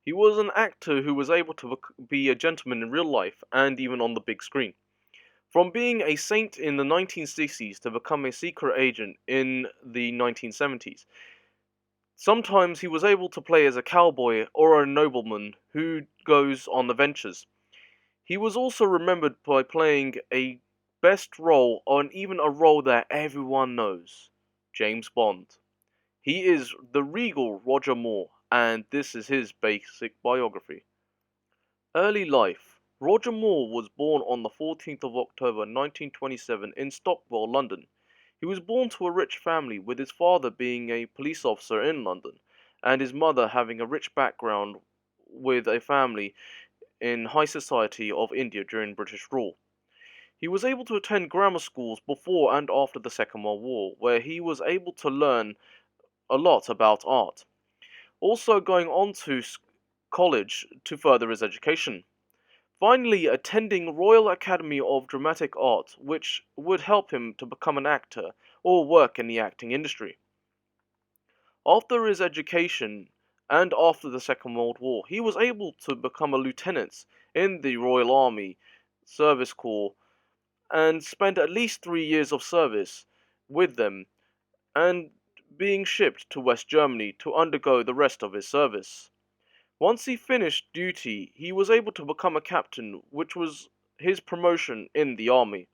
He was an actor who was able to be a gentleman in real life and even on the big screen. From being a saint in the 1960s to become a secret agent in the 1970s, sometimes he was able to play as a cowboy or a nobleman who goes on adventures. He was also remembered by playing a best role, or even a role that everyone knows, James Bond. He is the regal Roger Moore, and this is his basic biography. Early life. Roger Moore was born on the 14th of October 1927 in Stockwell, London. He was born to a rich family, with his father being a police officer in London, and his mother having a rich background with a family in high society of India during British rule. He was able to attend grammar schools before and after the Second World War, where he was able to learn a lot about art, also going on to college to further his education. Finally, attending Royal Academy of Dramatic Art, which would help him to become an actor or work in the acting industry. After his education and after the Second World War, he was able to become a lieutenant in the Royal Army Service Corps and spent at least 3 years of service with them and being shipped to West Germany to undergo the rest of his service. Once he finished duty, he was able to become a captain, which was his promotion in the army.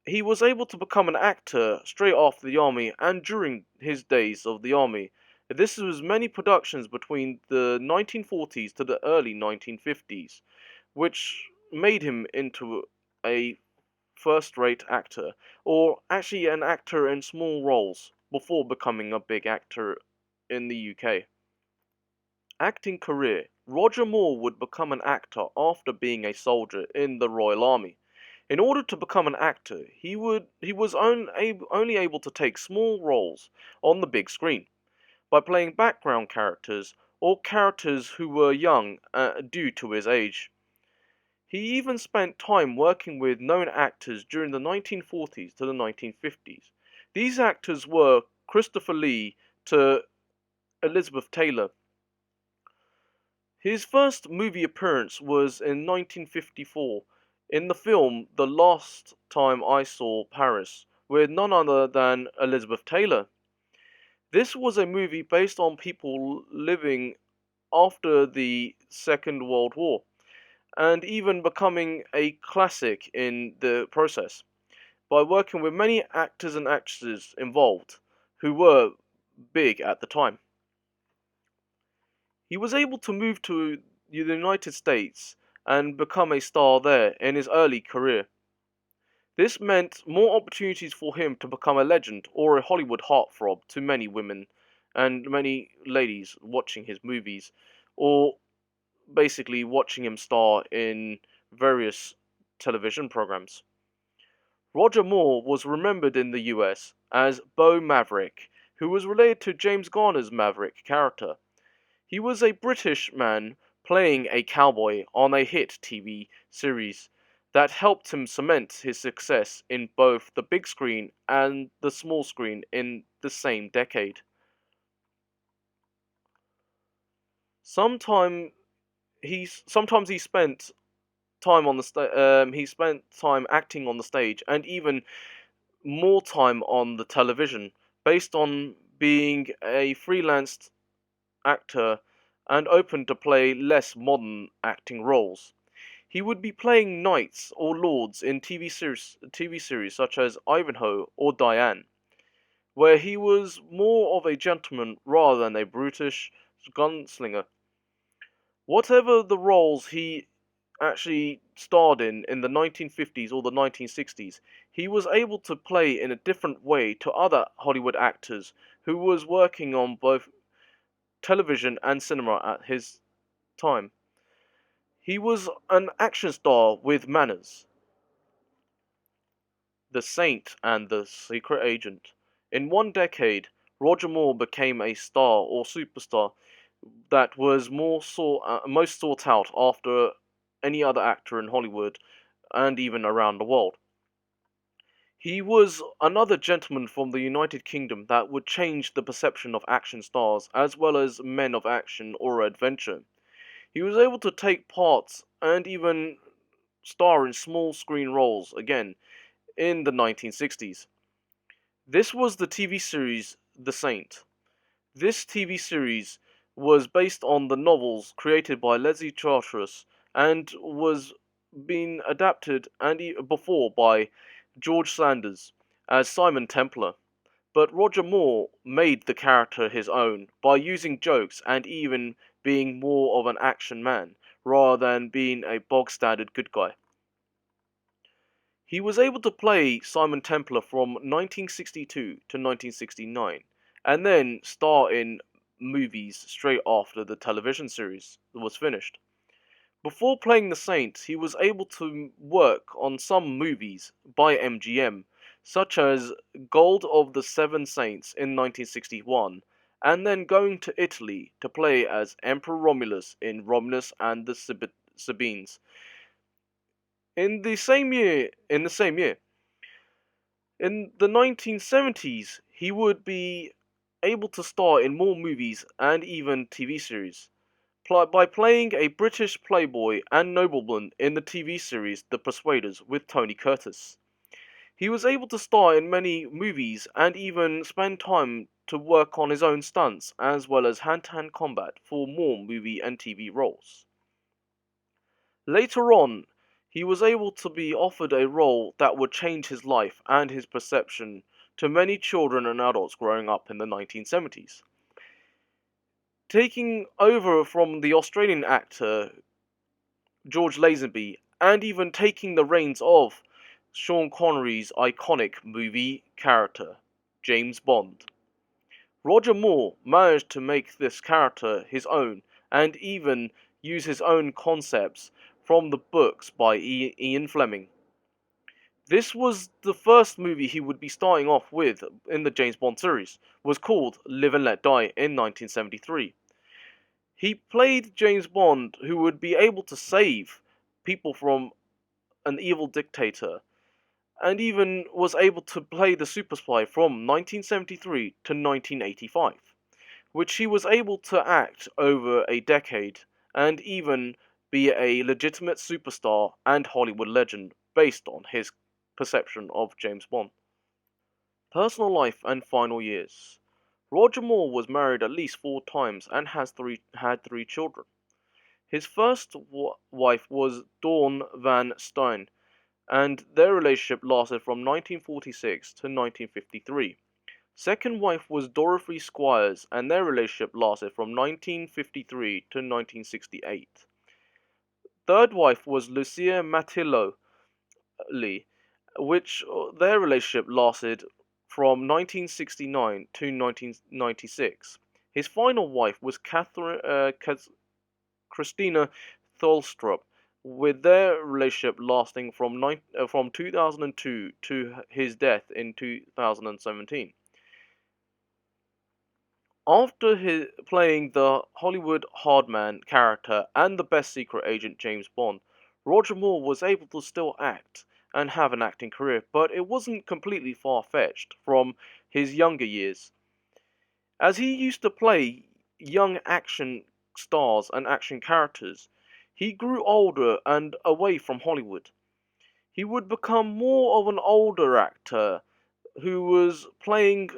He was able to become an actor straight after the army and during his days of the army. This was many productions between the 1940s to the early 1950s, which made him into a first-rate actor, or actually an actor in small roles, before becoming a big actor in the UK. Acting career. Roger Moore would become an actor after being a soldier in the Royal Army. In order to become an actor, he was only able to take small roles on the big screen by playing background characters or characters who were young due to his age. He even spent time working with known actors during the 1940s to the 1950s. These actors were Christopher Lee to Elizabeth Taylor. His first movie appearance was in 1954 in the film The Last Time I Saw Paris with none other than Elizabeth Taylor. This was a movie based on people living after the Second World War and even becoming a classic in the process by working with many actors and actresses involved who were big at the time. He was able to move to the United States and become a star there in his early career. This meant more opportunities for him to become a legend or a Hollywood heartthrob to many women and many ladies watching his movies, or basically watching him star in various television programs. Roger Moore was remembered in the US as Bo Maverick, who was related to James Garner's Maverick character. He was a British man playing a cowboy on a hit TV series that helped him cement his success in both the big screen and the small screen in the same decade. Sometime sometimes he spent time on the he spent time acting on the stage and even more time on the television based on being a freelance actor and open to play less modern acting roles. He would be playing knights or lords in TV series such as Ivanhoe or Diane, where he was more of a gentleman rather than a brutish gunslinger. Whatever the roles he actually starred in the 1950s or the 1960s, he was able to play in a different way to other Hollywood actors who was working on both television and cinema at his time. He was an action star with manners, the saint and the secret agent. In one decade, Roger Moore became a star or superstar that was most sought out after any other actor in Hollywood and even around the world. He was another gentleman from the United Kingdom that would change the perception of action stars as well as men of action or adventure. He was able to take parts and even star in small screen roles again in the 1960s. This was the TV series The Saint. This TV series was based on the novels created by Leslie Charteris and was being adapted before by George Sanders as Simon Templar. But Roger Moore made the character his own by using jokes and even being more of an action man rather than being a bog standard good guy. He was able to play Simon Templar from 1962 to 1969 and then star in movies straight after the television series was finished. Before playing the Saint, he was able to work on some movies by MGM, such as Gold of the Seven Saints in 1961, and then going to Italy to play as Emperor Romulus in Romulus and the Sabines. In the 1970s, he would be able to star in more movies and even TV series by playing a British playboy and nobleman in the TV series The Persuaders with Tony Curtis. He was able to star in many movies and even spend time to work on his own stunts as well as hand-to-hand combat for more movie and TV roles. Later on, he was able to be offered a role that would change his life and his perception to many children and adults growing up in the 1970s. Taking over from the Australian actor George Lazenby and even taking the reins of Sean Connery's iconic movie character, James Bond. Roger Moore managed to make this character his own and even use his own concepts from the books by Ian Fleming. This was the first movie he would be starting off with in the James Bond series, was called Live and Let Die in 1973. He played James Bond who would be able to save people from an evil dictator and even was able to play the super spy from 1973 to 1985, which he was able to act over a decade and even be a legitimate superstar and Hollywood legend based on his perception of James Bond. Personal life and final years. Roger Moore was married at least 4 times and had three children. His first wife was Dawn Van Stein, and their relationship lasted from 1946 to 1953. Second wife was Dorothy Squires, and their relationship lasted from 1953 to 1968. Third wife was Lucia Matillo Lee, which their relationship lasted from 1969 to 1996. His final wife was Christina Tholstrup, with their relationship lasting from 2002 to his death in 2017. After playing the Hollywood hardman character and the best secret agent James Bond, Roger Moore was able to still act and have an acting career, but it wasn't completely far-fetched from his younger years, as he used to play young action stars and action characters. He grew older and away from Hollywood. He would become more of an older actor who was playing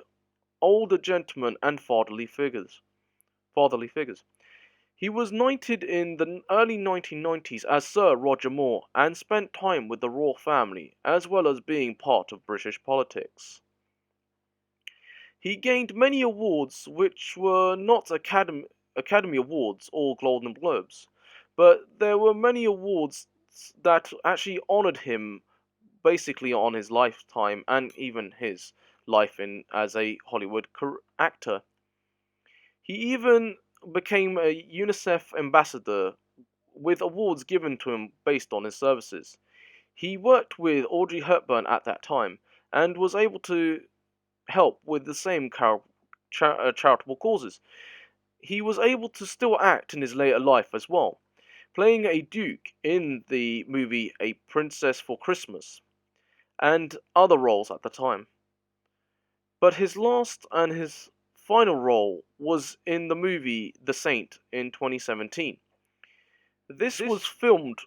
older gentlemen and fatherly figures. He was knighted in the early 1990s as Sir Roger Moore and spent time with the royal family as well as being part of British politics. He gained many awards which were not Academy Awards or Golden Globes, but there were many awards that actually honored him basically on his lifetime and even his life as a Hollywood actor. He even became a UNICEF ambassador with awards given to him based on his services. He worked with Audrey Hepburn at that time and was able to help with the same charitable causes. He was able to still act in his later life as well, playing a duke in the movie A Princess for Christmas. and other roles at the time. But his last and his final role was in the movie The Saint in 2017. This was filmed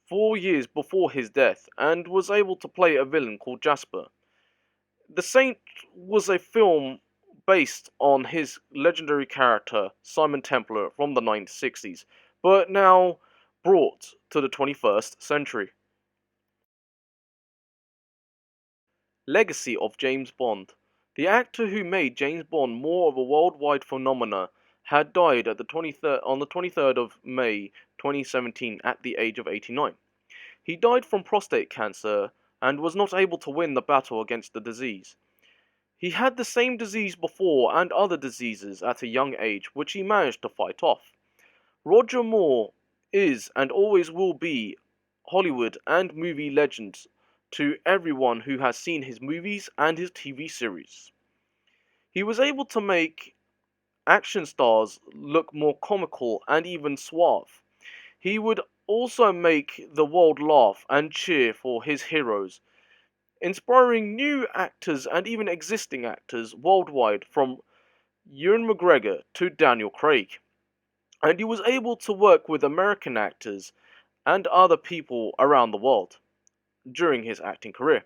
4 years before his death and was able to play a villain called Jasper. The Saint was a film based on his legendary character Simon Templar from the 1960s, but now brought to the 21st century. Legacy of James Bond. The actor who made James Bond more of a worldwide phenomenon had died on the 23rd of May 2017 at the age of 89. He died from prostate cancer and was not able to win the battle against the disease. He had the same disease before and other diseases at a young age, which he managed to fight off. Roger Moore is and always will be Hollywood and movie legend to everyone who has seen his movies and his TV series. He was able to make action stars look more comical and even suave. He would also make the world laugh and cheer for his heroes, inspiring new actors and even existing actors worldwide from Ewan McGregor to Daniel Craig. And he was able to work with American actors and other people around the world during his acting career.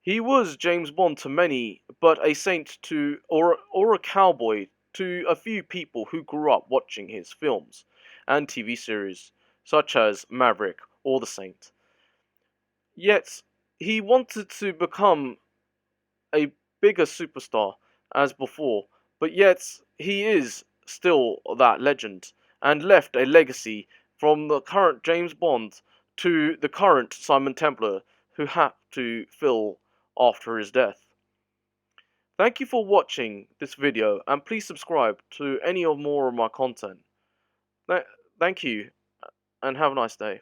He was James Bond to many, but a saint to or a cowboy to a few people who grew up watching his films and TV series, such as Maverick or The Saint. Yet he wanted to become a bigger superstar as before, but yet he is still that legend and left a legacy from the current James Bond to the current Simon Templar who had to fill after his death. Thank you for watching this video and please subscribe to any of more of my content. Thank you and have a nice day.